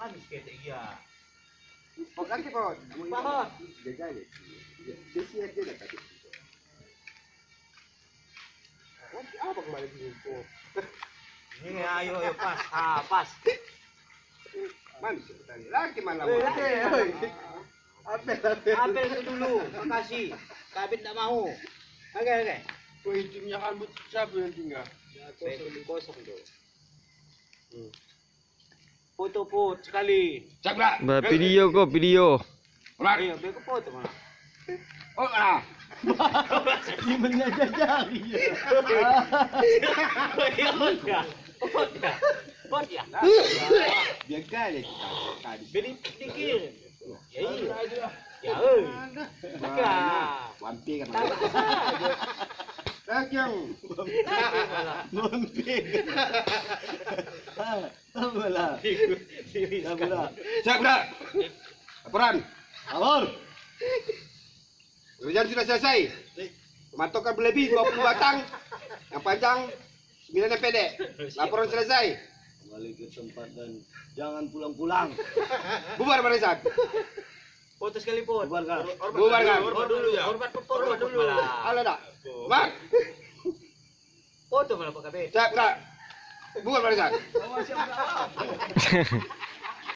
Habis kita iya. Pot lagi pot. Pahot. Jajan. Dia siap dia dah tadi. Apa kemarin itu? Ini ayo pas. Ah, pas. Man, tadi lagi mana? Apel itu dulu. Makasih. Kabit tak mau. Oke. Ujungnya rambut siapa yang tinggal? Kosong tuh. Foto pot sekali. Cakra. Video kok, video. Ayo, beko foto mah. Oh ah. Ini menjajali. Pot ya. Biar kali tadi. Beli dikir. Ya iya. Ya Ya. Wampir kan. Tambah saja. Dagang. Mampir. Apalah. Apalah. Cakra. Laporan. Awal. Kerjaan sudah selesai. Matokan berlebih 20 batang. Yang panjang 9 yang pendek. Laporan selesai. Kembali ke tempat dan jangan pulang-pulang. Bubar barisan. Foto sekali pot. Bubarkan. Bubarkan. Hormat dulu ya. Hormat dulu. Halo dak. Mak. Foto malah Pak Kabit. Cakra. Bubar barisan. Awas yang